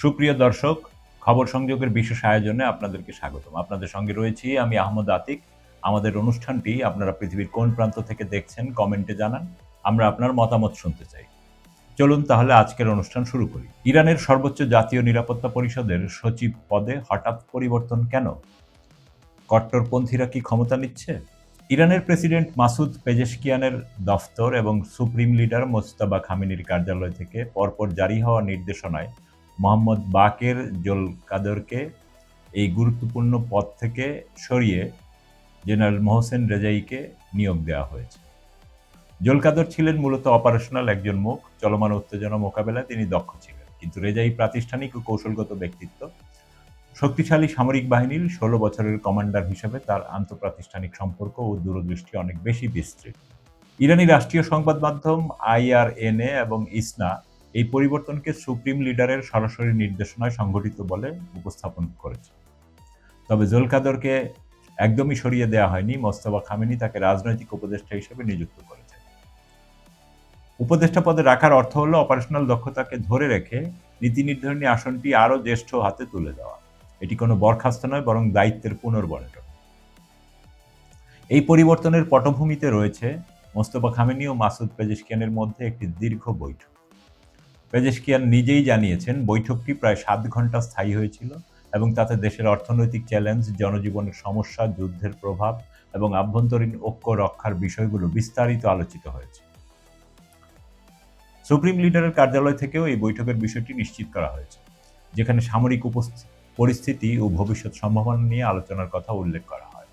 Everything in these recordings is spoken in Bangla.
সুপ্রিয় দর্শক, খবর সংযোগের বিশেষ আয়োজনে আপনাদেরকে স্বাগতম। আপনাদের সঙ্গে রয়েছি আমি আহমদ আতিক। আমাদের অনুষ্ঠানটি আপনারা পৃথিবীর কোন প্রান্ত থেকে দেখছেন কমেন্টে জানান। আমরা আপনার মতামত শুনতে চাই। চলুন তাহলে আজকের অনুষ্ঠান শুরু করি। ইরানের সর্বোচ্চ জাতীয় নিরাপত্তা পরিষদের সচিব পদে হঠাৎ পরিবর্তন কেন? কট্টরপন্থীরা কি ক্ষমতা নিচ্ছে? ইরানের প্রেসিডেন্ট মাসুদ পেজেশকিয়ানের দফতর এবং সুপ্রিম লিডার মোজতবা খামেনির কার্যালয় থেকে পরপর জারি হওয়া নির্দেশনায় মোহাম্মদ বাকের জোলকাদরকে এই গুরুত্বপূর্ণ পদ থেকে সরিয়ে জেনারেল মোহসেন রেজাইকে নিয়োগ দেওয়া হয়েছে। জোলকাদর ছিলেন মূলত অপারেশনাল একজন মুখ। চলমান উত্তেজনা মোকাবেলায় তিনি দক্ষ ছিলেন, কিন্তু রেজাই প্রাতিষ্ঠানিক ও কৌশলগত ব্যক্তিত্ব। শক্তিশালী সামরিক বাহিনীর ১৬ বছরের কমান্ডার হিসেবে তার আন্তঃপ্রাতিষ্ঠানিক সম্পর্ক ও দূরদৃষ্টি অনেক বেশি বিস্তৃত। ইরানি রাষ্ট্রীয় সংবাদ মাধ্যম আইআরএনএ এবং ইসনা এই পরিবর্তনকে সুপ্রিম লিডারের সরাসরি নির্দেশনায় সংঘটিত বলে উপস্থাপন করেছে। তবে জোলকাদরকে একদমই সরিয়ে দেওয়া হয়নি। মোজতবা খামেনি তাকে রাজনৈতিক উপদেষ্টা হিসেবে নিযুক্ত করেছে। উপদেষ্টা পদে রাখার অর্থ হলো অপারেশনাল দক্ষতাকে ধরে রেখে নীতি নির্ধারণী আসনটি আরও জ্যেষ্ঠ হাতে তুলে দেওয়া। এটি কোনো বরখাস্ত নয়, বরং দায়িত্বের পুনর্বন্টন। এই পরিবর্তনের পটভূমিতে রয়েছে মোজতবা খামেনি ও মাসুদ পেজেশকিয়ানের মধ্যে একটি দীর্ঘ বৈঠক। পেজেশকিয়ান নিজেই জানিয়েছেন বৈঠকটি প্রায় ৭ ঘন্টা স্থায়ী হয়েছিল এবং তাতে দেশের অর্থনৈতিক চ্যালেঞ্জ, জনজীবনের সমস্যা, যুদ্ধের প্রভাব এবং আভ্যন্তরীণ ঐক্য রক্ষার বিষয়গুলো বিস্তারিত আলোচিত হয়েছে। সুপ্রিম লিডারের কার্যালয় থেকেও এই বৈঠকের বিষয়টি নিশ্চিত করা হয়েছে, যেখানে সামরিক পরিস্থিতি ও ভবিষ্যৎ সম্ভাবনা নিয়ে আলোচনার কথা উল্লেখ করা হয়।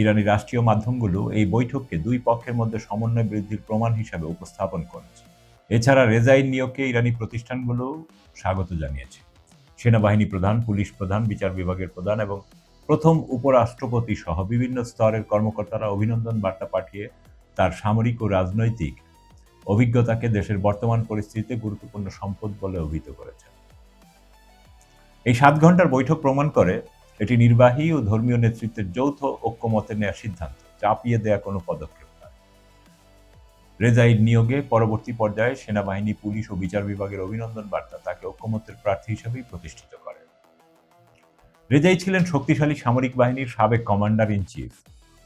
ইরানি রাষ্ট্রীয় মাধ্যমগুলো এই বৈঠককে দুই পক্ষের মধ্যে সমন্বয় বৃদ্ধির প্রমাণ হিসাবে উপস্থাপন করেছে। এছাড়া রেজাইর নিয়োগকে ইরানি প্রতিষ্ঠানগুলো স্বাগত জানিয়েছে। সেনাবাহিনী প্রধান, পুলিশ প্রধান, বিচার বিভাগের প্রধান এবং প্রথম উপরাষ্ট্রপতি সহ বিভিন্ন স্তরের কর্মকর্তারা অভিনন্দন বার্তা পাঠিয়ে তার সামরিক ও রাজনৈতিক অভিজ্ঞতাকে দেশের বর্তমান পরিস্থিতিতে গুরুত্বপূর্ণ সম্পদ বলে অভিহিত করেছেন। এই ৭ ঘন্টার বৈঠক প্রমাণ করে এটি নির্বাহী ও ধর্মীয় নেতৃত্বের যৌথ ঐক্যমতে নেওয়া সিদ্ধান্ত, চাপিয়ে দেয়া কোনো পদক্ষেপ নয়। রেজাইর নিয়োগে পরবর্তী পর্যায়ে সেনাবাহিনী, পুলিশ ও বিচার বিভাগের অভিনন্দন বার্তা তাকে ঐক্যমত্যের প্রার্থী হিসেবেই প্রতিষ্ঠিত করে। রেজাই ছিলেন শক্তিশালী সামরিক বাহিনীর সাবেক কমান্ডার ইন চিফ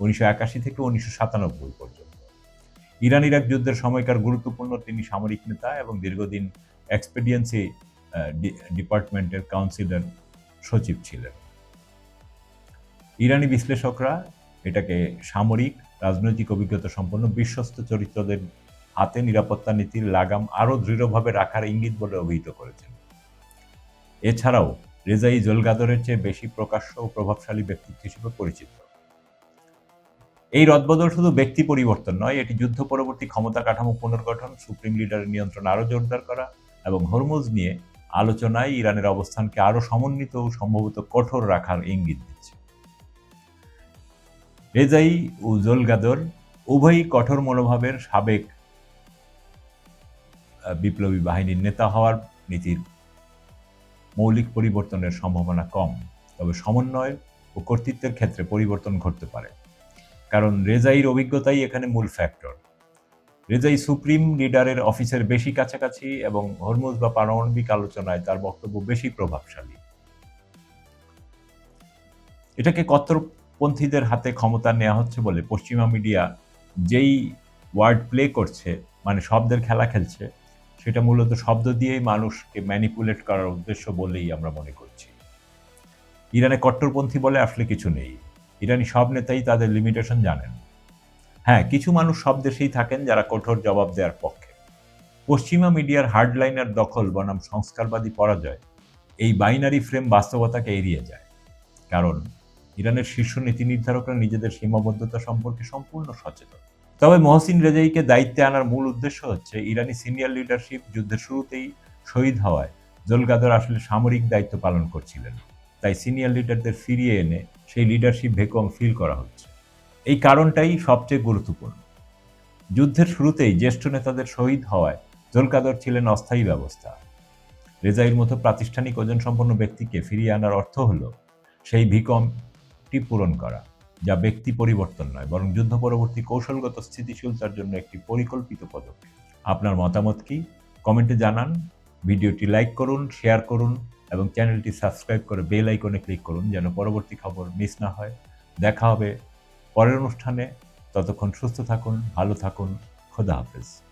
১৯৮১ থেকে ১৯৯৭ পর্যন্ত। ইরান ইরাক যুদ্ধের সময়কার গুরুত্বপূর্ণ তিনি সামরিক নেতা এবং দীর্ঘদিন এক্সপেডিয়েন্সি ডিপার্টমেন্টের কাউন্সিলের সচিব ছিলেন। ইরানি বিশ্লেষকরা এটাকে সামরিক, রাজনৈতিক অভিজ্ঞতা সম্পন্ন বিশ্বস্ত চরিত্রদের হাতে নিরাপত্তা নীতির লাগাম আরও দৃঢ়ভাবে রাখার ইঙ্গিত বলে অভিহিত করেছেন। এছাড়াও রেজাই জোলকাদরের চেয়ে বেশি প্রকাশ্য ও প্রভাবশালী ব্যক্তিত্ব হিসেবে পরিচিত। এই রদবদল শুধু ব্যক্তি পরিবর্তন নয়, এটি যুদ্ধ পরবর্তী ক্ষমতা কাঠামো পুনর্গঠন, সুপ্রিম লিডারের নিয়ন্ত্রণ আরও জোরদার করা এবং হরমুজ নিয়ে আলোচনায় ইরানের অবস্থানকে আরও সমন্বিত ও সম্ভবত কঠোর রাখার ইঙ্গিত দিচ্ছে। রেজাই ও জোলকাদর উভয়ই কঠোর মনোভাবের সাবেক বিপ্লবী বাহিনীর নেতা হওয়ার নীতির মৌলিক পরিবর্তনের সম্ভাবনা কম, তবে সমন্বয় ও কর্তৃত্বের ক্ষেত্রে পরিবর্তন ঘটতে পারে, কারণ রেজাইর অভিজ্ঞতাই এখানে মূল ফ্যাক্টর। রেজাই সুপ্রিম লিডারের অফিসের বেশি কাছাকাছি এবং হরমুজ বা পারমাণবিক আলোচনায় তার বক্তব্য বেশি প্রভাবশালী। এটাকে কট্টরপন্থীদের হাতে ক্ষমতা নেওয়া হচ্ছে বলে পশ্চিমা মিডিয়া যেই ওয়ার্ড প্লে করছে, মানে শব্দের খেলা খেলছে, সেটা মূলত শব্দ দিয়েই মানুষকে ম্যানিপুলেট করার উদ্দেশ্য বলেই আমরা মনে করছি। ইরানে কট্টরপন্থী বলে আসলে কিছু নেই। ইরানি সব নেতাই তাদের লিমিটেশন জানেন। হ্যাঁ, কিছু মানুষ সব দেশেই থাকেন যারা কঠোর জবাব দেওয়ার পক্ষে। পশ্চিমা মিডিয়ার হার্ডলাইনার দখল বনাম সংস্কারবাদী পরাজয় এই বাইনারি ফ্রেম বাস্তবতাকে এড়িয়ে যায়, কারণ ইরানের শীর্ষ নীতি নির্ধারকরা নিজেদের সীমাবদ্ধতা সম্পর্কে সম্পূর্ণ সচেতন। তবে মোহসিন রেজাইকে দায়িত্বে আনার মূল উদ্দেশ্য হচ্ছে ইরানি সিনিয়র লিডারশিপ যুদ্ধের শুরুতেই শহীদ হওয়ায় জোলকাদর আসলে সামরিক দায়িত্ব পালন করছিলেন, তাই সিনিয়র লিডারদের ফিরিয়ে এনে সেই লিডারশিপ ভ্যাকুয়াম ফিল করা হচ্ছে। এই কারণটাই সবচেয়ে গুরুত্বপূর্ণ। যুদ্ধের শুরুতেই জ্যেষ্ঠ নেতাদের শহীদ হওয়ায় জোলকাদর ছিলেন অস্থায়ী ব্যবস্থা। রেজাইর মতো প্রাতিষ্ঠানিক ওজন সম্পন্ন ব্যক্তিকে ফিরিয়ে আনার অর্থ হল সেই ভ্যাকুয়ামটি পূরণ করা, যা ব্যক্তি পরিবর্তন নয়, বরং যুদ্ধ পরবর্তী কৌশলগত স্থিতিশীলতার জন্য একটি পরিকল্পিত পদক্ষেপ। আপনার মতামত কি? কমেন্টে জানান। ভিডিওটি লাইক করুন, শেয়ার করুন এবং চ্যানেলটি সাবস্ক্রাইব করে বেল আইকনে ক্লিক করুন যেন পরবর্তী খবর মিস না হয়। দেখা হবে পরের অনুষ্ঠানে। ততক্ষণ সুস্থ থাকুন, ভালো থাকুন। খোদা হাফেজ।